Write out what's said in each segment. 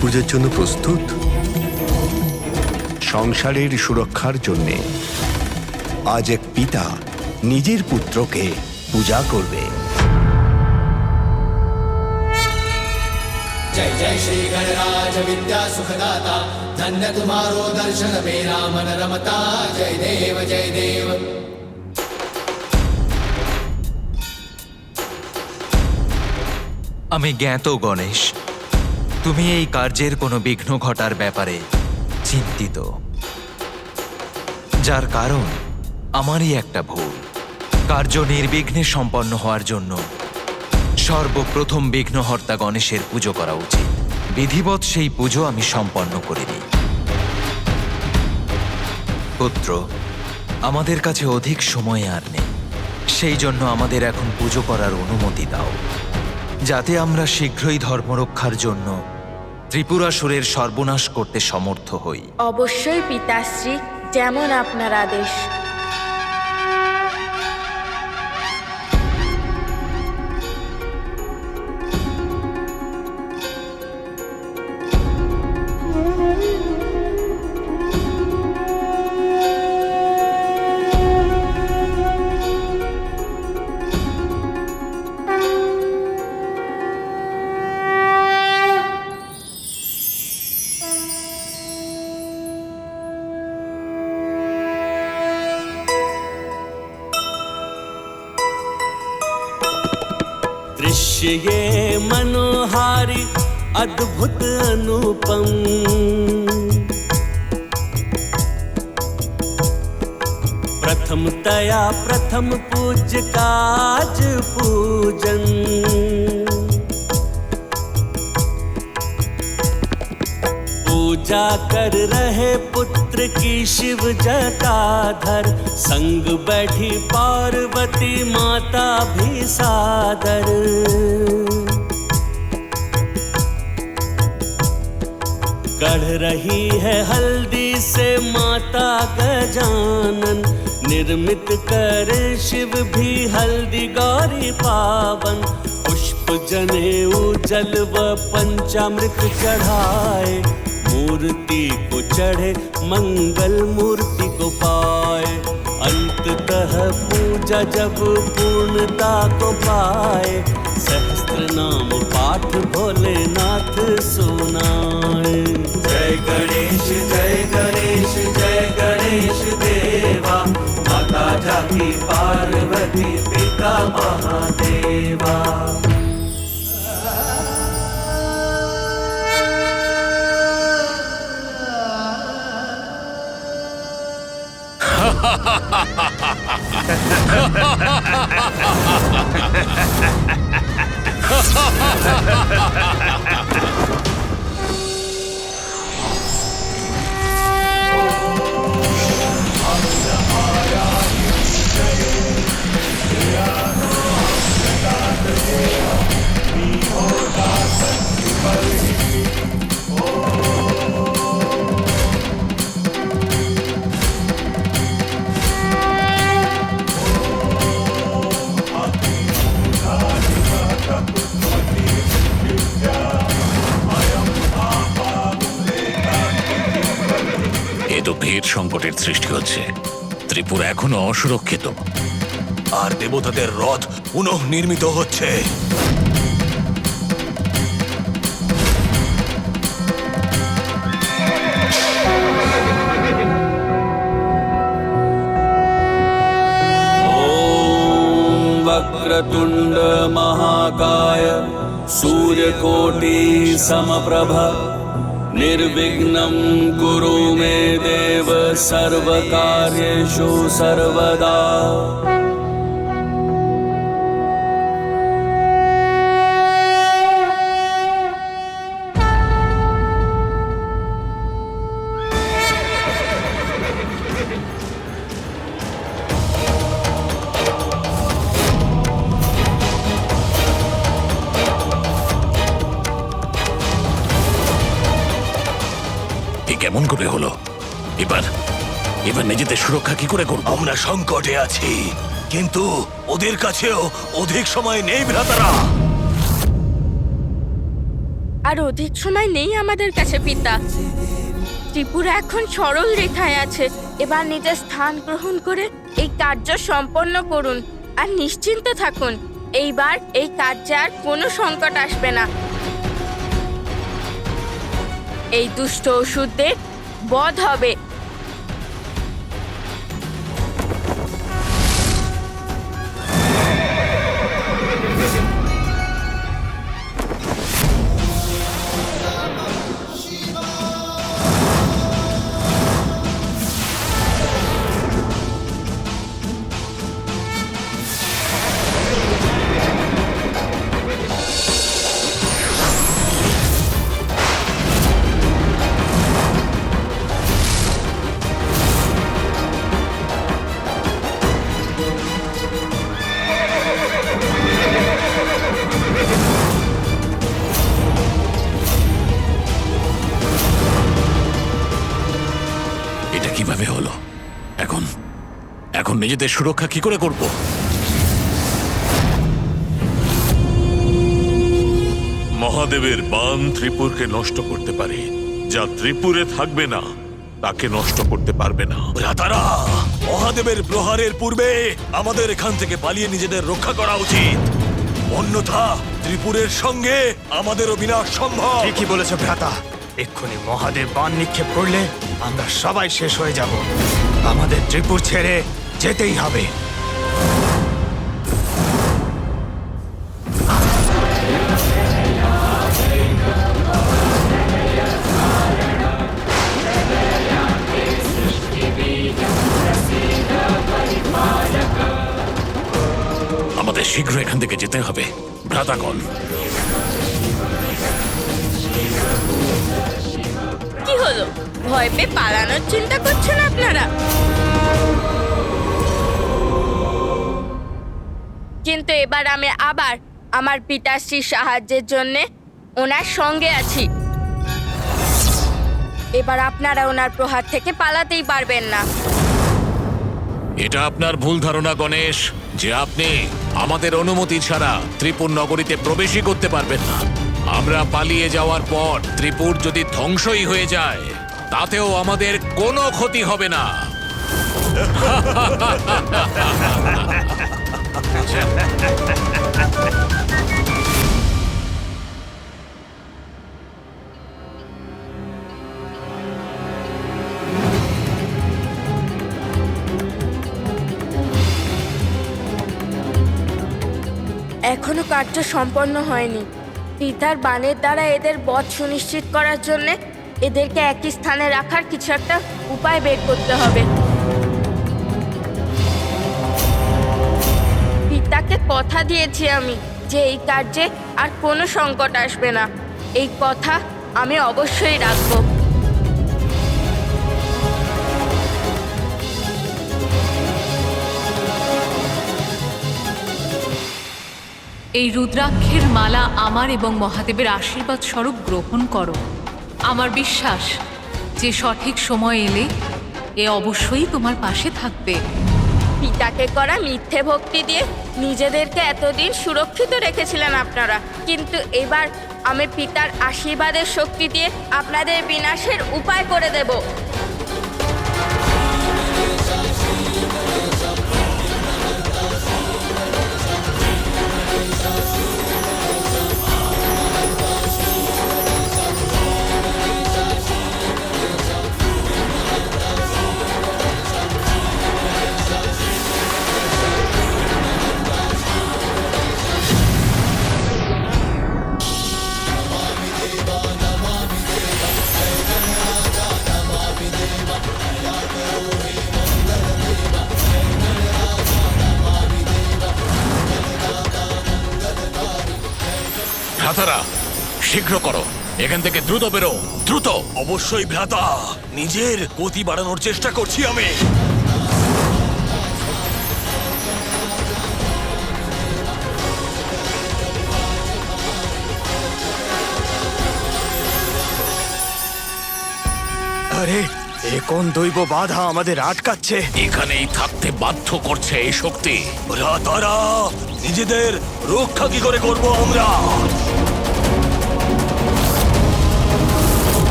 পুজোর জন্য প্রস্তুত? সংসারের সুরক্ষার জন্যে আজ এক পিতা নিজের পুত্রকে পূজা করবে। जय जय श्री गणराज विद्या सुखदाता, धन्य तुम्हारो दर्शन मेरा मन रमता। जय देव जय देव। আমি জ্ঞাত গণেশ, তুমি এই কার্যের কোনো বিঘ্ন ঘটার ব্যাপারে চিন্তিত, যার কারণ আমারই একটা ভুল। কার্য নির্বিঘ্নে সম্পন্ন হওয়ার জন্য সর্বপ্রথম বিঘ্নহর্তা গণেশের পুজো করা উচিত। বিধিবৎ সেই পুজো আমি সম্পন্ন করিনি। পুত্র, আমাদের কাছে অধিক সময় আর নেই, সেই জন্য আমাদের এখন পুজো করার অনুমতি দাও, যাতে আমরা শীঘ্রই ধর্মরক্ষার জন্য ত্রিপুরাসুরের সর্বনাশ করতে সমর্থ হই। অবশ্যই পিতাশ্রী, যেমন আপনার আদেশ। दृश्य ये मनोहारी अद्भुत अनुपम, प्रथमतया प्रथम पूज्य काज पूजन। पूजा कर रहे पुत्र की शिव जटाधर, संग बैठी पार्वती माता भी सादर। कढ़ रही है हल्दी से माता गजानन, निर्मित करे शिव भी हल्दी गौरी पावन। पुष्प जनेऊ जल व पंचामृत चढ़ाए, मूर्ति को चढ़े मंगल मूर्ति को पाए। अंततः पूजा जब पूर्णता को पाए, सहस्त्र नाम पाठ भोलेनाथ सुनाए। जय गणेश जय गणेश जय गणेश देवा, माता जाकी पार्वती पिता महादेवा। সংকটের সৃষ্টি হচ্ছে। ত্রিপুরা এখনো অসুরক্ষিত, আর দেবতাদের রথ পুনঃ নির্মিত হচ্ছে। ओम वक्रतुंड महाकाय सूर्यकोटि समप्रभ, निर्विघ्नं कुरु मे देव सर्वकार्येषु सर्वदा। কেমন করে হলো? এবার নিজেদের সুরক্ষা কি করে করব? আমরা সংকটে আছি, কিন্তু ওদের কাছেও অধিক সময় নেই ভ্রাতারা। আর অধিক সময় নেই আমাদের কাছে পিতা। ত্রিপুরা এখন সরল রেখায় আছে। এবার নিজের স্থান গ্রহণ করে এই কার্য সম্পন্ন করুন আর নিশ্চিন্ত থাকুন। এইবার এই কার্যে আর কোনো সংকট আসবে না। এই দুষ্ট অসুরদের বধ হবে। এটা কিভাবে হলো? এখন এখন নিজেদের সুরক্ষা কি করে করব? মহাদেবের বান ত্রিপুরকে নষ্ট করতে পারে, যা ত্রিপুরে থাকবে না তাকে নষ্ট করতে পারবে না। ভ্রাতারা, মহাদেবের প্রহারের পূর্বে আমাদের এখান থেকে পালিয়ে নিজেদের রক্ষা করা উচিত। অন্যথা ত্রিপুরের সঙ্গে আমাদেরও বিনাশ সম্ভব। ঠিকই বলেছ ভ্রাতা। এক্ষুনি মহাদেব বান নিক্ষেপ করলে আমরা সবাই শেষ হয়ে যাব। আমাদের ত্রিপুর ছেড়ে যেতেই হবে। আমাদের শীঘ্র এখান থেকে যেতে হবে। ভ্রাতাগণ, কি হলো? ভয় পেয়ে পালানোর চিন্তা করছেন আপনারা? কিন্তু এবার আমি আবার আমার পিতাশ্রীর সাহায্যের জন্যে ওনার সঙ্গে আছি। এবার আপনারা ওনার প্রহার থেকে পালাতেই পারবেন না। এটা আপনার ভুল ধারণা গণেশ, যে আপনি আমাদের অনুমতি ছাড়া ত্রিপুর নগরীতে প্রবেশই করতে পারবেন না। আমরা পালিয়ে যাওয়ার পর ত্রিপুর যদি ধ্বংসই হয়ে যায়, তাতেও আমাদের কোনো ক্ষতি হবে না। এখনো কার্য সম্পন্ন হয়নি। পিতার বাণের দ্বারা এদের বধ সুনিশ্চিত করার জন্য এদেরকে একই স্থানে রাখার কিছু একটা উপায় বের করতে হবে। পিতাকে কথা দিয়েছি আমি যে এই কার্যে আর কোনো সংকট আসবে না। এই কথা আমি অবশ্যই রাখবো। এই রুদ্রাক্ষের মালা আমার এবং মহাদেবের আশীর্বাদ স্বরূপ গ্রহণ করো। আমার বিশ্বাস যে সঠিক সময় এলে এ অবশ্যই তোমার পাশে থাকবে। পিতাকে করা মিথ্যে ভক্তি দিয়ে নিজেদেরকে এতদিন সুরক্ষিত রেখেছিলেন আপনারা, কিন্তু এবার আমি পিতার আশীর্বাদের শক্তি দিয়ে আপনাদের বিনাশের উপায় করে দেব। ভ্রাতারা, শীঘ্র করো, এখান থেকে দ্রুত বেরো, দ্রুত। অবশ্যই ভ্রাতা, নিজের গতি বাড়ানোর চেষ্টা করছি আমি। আরে, এ কোন দৈব বাধা আমাদের আটকাচ্ছে? এখানেই থাকতে বাধ্য করছে এই শক্তি। ভ্রাতারা, নিজেদের রক্ষা কি করে করব আমরা?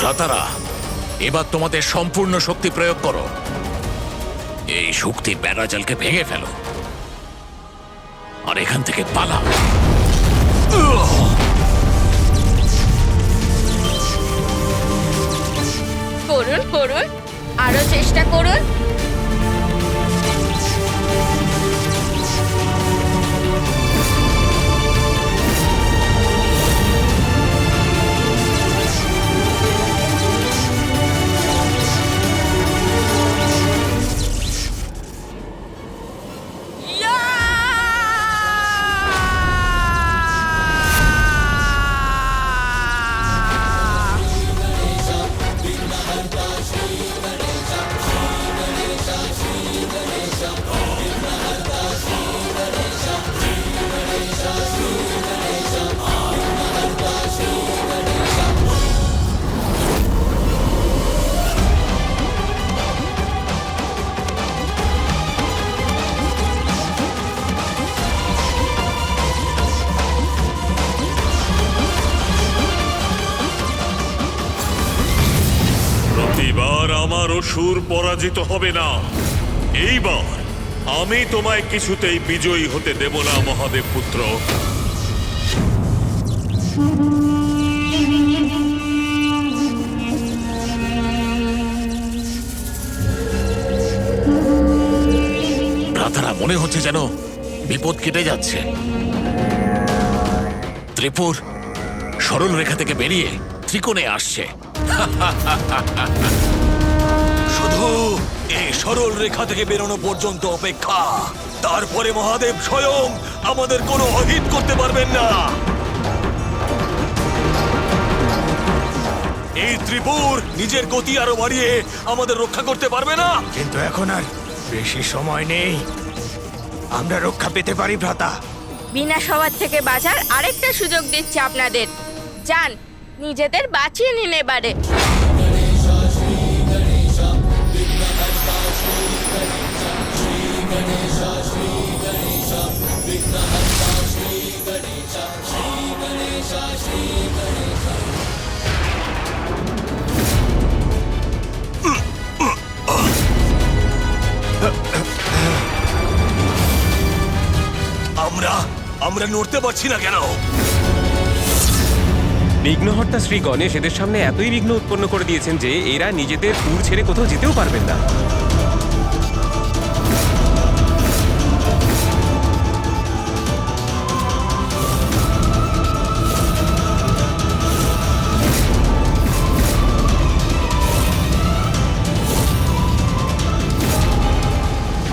ভ্রাতারা, এবার তোমাদের সম্পূর্ণ শক্তি প্রয়োগ করো। এই শক্তির বেড়াজালকে ভেঙে ফেলো আর এখান থেকে পালাও। করুন করুন, আরো চেষ্টা করুন। প্রতিবার আমার অসুর পরাজিত হবে না। এইবার আমি তোমায় কিছুতেই বিজয়ী হতে দেব না মহাদেব পুত্র। ভ্রাতারা, মনে হচ্ছে যেন বিপদ কেটে যাচ্ছে। ত্রিপুর সরল রেখা থেকে বেরিয়ে ত্রিকোণে আসছে। শুধু এই সরল রেখা থেকে বেরোনো পর্যন্ত অপেক্ষা, তারপরে মহাদেব স্বয়ং আমাদের কোনো অহিত করতে পারবেন না। এই ত্রিপুর নিজের গতি আরো বাড়িয়ে আমাদের রক্ষা করতে পারবে না। কিন্তু এখন আর বেশি সময় নেই, আমরা রক্ষা পেতে পারি ভ্রাতা। বিনা সবার থেকে বাঁচার আরেকটা সুযোগ দিচ্ছি আপনাদের। যান, নিজেদের বাঁচিয়ে নিন এবারে। আমরা নড়তে পারছি না কেন? বিঘ্নহর্তা শ্রী গণেশ এদের সামনে এতই বিঘ্ন উৎপন্ন করে দিয়েছেন যে এরা নিজেদের পুর ছেড়ে কোথাও যেতেও পারবেন না।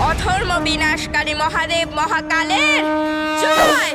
অধর্ম বিনাশকারী মহাদেব মহাকালের জয়।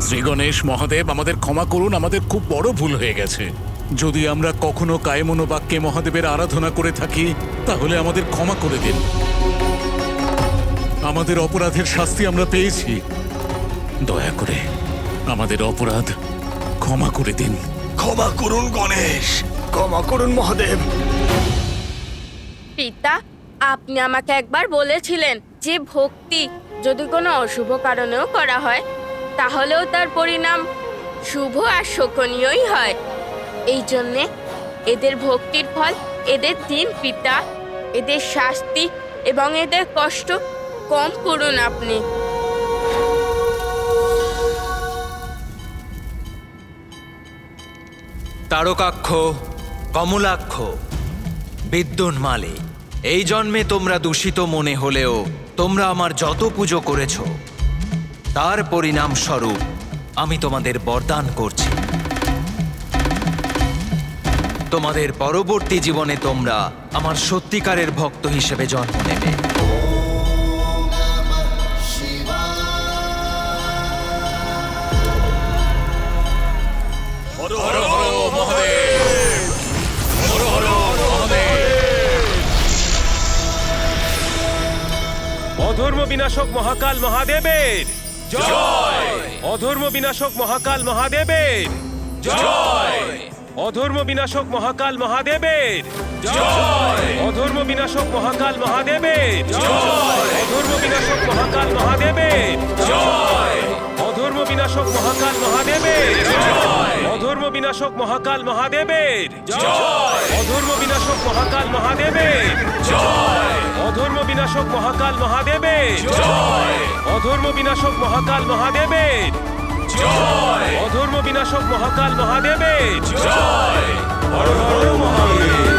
শ্রী গণেশ মহাদেব, আমাদের ক্ষমা করুন, আমাদের খুব বড় ভুল হয়ে গেছে। যদি আমরা কখনো কায়মনোবাক্যে মহাদেবের আরাধনা করে থাকি তাহলে আমাদের ক্ষমা করে দিন। আমাদের অপরাধের শাস্তি আমরা পেয়েছি, দয়া করে আমাদের অপরাধ ক্ষমা করে দিন। ক্ষমা করুন গণেশ, ক্ষমা করুন মহাদেব। পিতা, আপনি আমাকে একবার বলেছিলেন যে ভক্তি যদি কোনো অশুভ কারণেও করা হয় তাহলেও তার পরিণাম শুভ আর শোকনীয়ই হয়। এই জন্যে এদের ভক্তির ফল এদের দিন পিতা, এদের শাস্তি এবং এদের কষ্ট কম করুন আপনি। তারকাক্ষ, কমলাক্ষ, বিদ্যুন্মালে, এই জন্মে তোমরা দূষিত মনে হলেও তোমরা আমার যত পুজো করেছ তার পরিণাম স্বরূপ আমি তোমাদের বরদান করছি, তোমাদের পরবর্তী জীবনে তোমরা আমার সত্যিকারের ভক্ত হিসেবে জন্ম নেবে। অধর্ম বিনাশক মহাকাল মহাদেবের জয়! অধর্ম বিনাশক মহাকাল মহাদেবের জয়! অধর্ম বিনাশক মহাকাল মহাদেবের জয়! অধর্ম বিনাশক মহাকাল মহাদেবের জয়! অধর্ম বিনাশক মহাকাল মহাদেবের জয়! অধর্ম বিনাশক মহাকাল মহাদেবের জয়! অধর্ম বিনাশক মহাকাল মহাদেবের জয়! অধর্ম বিনাশক মহাকাল মহাদেবের জয়! অধর্ম বিনাশক মহাকাল মহাদেবের জয়! অধর্ম বিনাশক মহাকাল মহাদেবের জয়! অধর্ম বিনাশক মহাকাল মহাদেবের জয়! হর হর মহাদেব!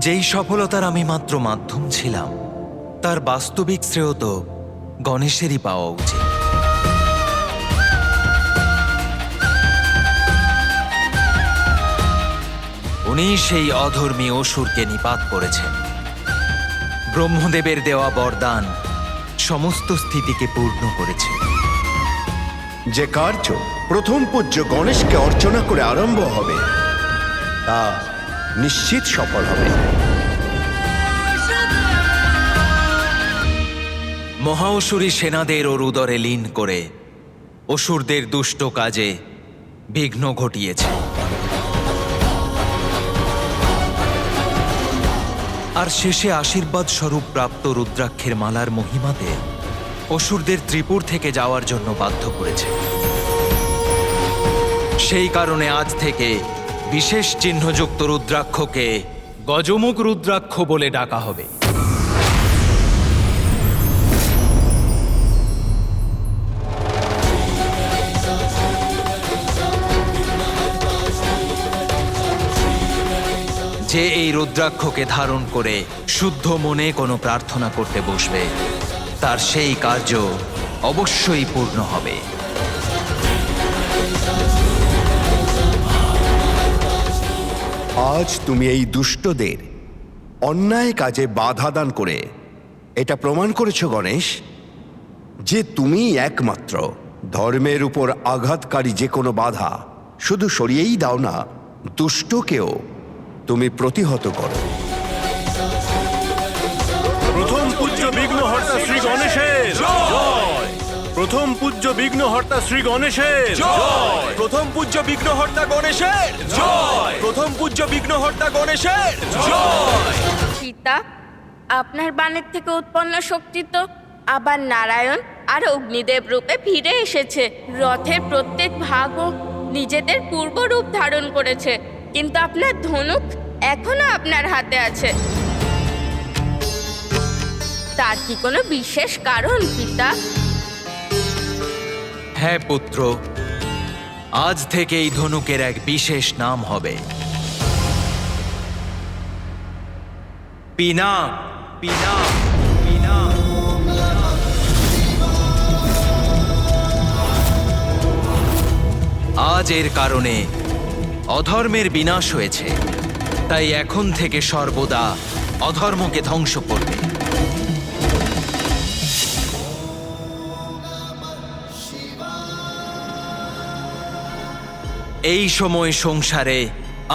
যেই সফলতার আমি মাত্র মাধ্যম ছিলাম, তার বাস্তবিক শ্রেয় তো গণেশেরই পাওয়া উচিত। উনি সেই অধর্মী অসুরকে নিপাত করেছেন। ব্রহ্মদেবের দেওয়া বরদান সমস্ত স্থিতিকে পূর্ণ করেছে। যে কার্য প্রথম পূজ্য গণেশকে অর্চনা করে আরম্ভ হবে তা নিশ্চিত সফল হবে। মহাঅসুরী সেনাদের ওর উদরে লীন করে অসুরদের দুষ্ট কাজে বিঘ্ন ঘটিয়েছে। আর শেষে আশীর্বাদ স্বরূপ প্রাপ্ত রুদ্রাক্ষের মালার মহিমাতে অসুরদের ত্রিপুর থেকে যাওয়ার জন্য বাধ্য করেছে। সেই কারণে আজ থেকে বিশেষ চিহ্নযুক্ত রুদ্রাক্ষকে গজমুখ রুদ্রাক্ষ বলে ডাকা হবে। যে এই রুদ্রাক্ষকে ধারণ করে শুদ্ধ মনে কোনো প্রার্থনা করতে বসবে, তার সেই কার্য অবশ্যই পূর্ণ হবে। আজ তুমি এই দুষ্টদের অন্যায় কাজে বাধা দান করে এটা প্রমাণ করেছ গণেশ যে তুমি একমাত্র ধর্মের উপর আঘাতকারী যে কোনো বাধা শুধু সরিয়েই দাও না, দুষ্টকেও তুমি প্রতিহত করো। প্রথম পূজ্য বিঘ্নহর্তা শ্রী গণেশের জয়! প্রথম পূজ্য বিঘ্নহর্তা শ্রী গণেশের জয়! প্রথম পূজ্য বিঘ্নহর্তা গণেশের জয়! প্রথম পূজ্য বিঘ্নহর্তা গণেশের জয়! পিতা, আপনার বাণের থেকে উৎপন্ন শক্তি তো আবার নারায়ণ আর অগ্নিদেব রূপে ফিরে এসেছে। রথের প্রত্যেক ভাগও নিজেদের পূর্ব রূপ ধারণ করেছে, কিন্তু আপনার ধনুক এখনো আপনার হাতে আছে। তার কি কোনো বিশেষ কারণ পিতা? হ্যাঁ পুত্র, আজ থেকে এই ধনুকের এক বিশেষ নাম হবে পিনাক। পিনাক, পিনাক। আজ এর কারণে অধর্মের বিনাশ হয়েছে, তাই এখন থেকে সর্বদা অধর্মকে ধ্বংস করবে। এই সময় সংসারে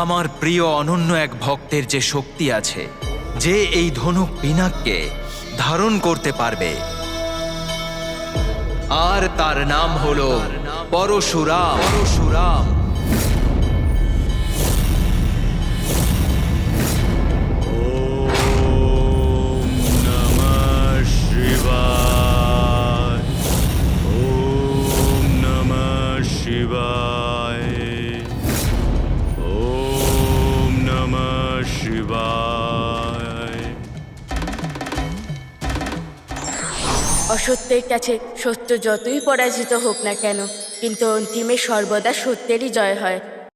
আমার প্রিয় অনন্য এক ভক্তের যে শক্তি আছে, যে এই ধনুক পিনাককে ধারণ করতে পারবে, আর তার নাম হলো পরশুরাম। পরশুরাম। অসত্যের কাছে সত্য যতই পরাজিত হোক না কেন, কিন্তু অন্তিমে সর্বদা সত্যেরই জয় হয়।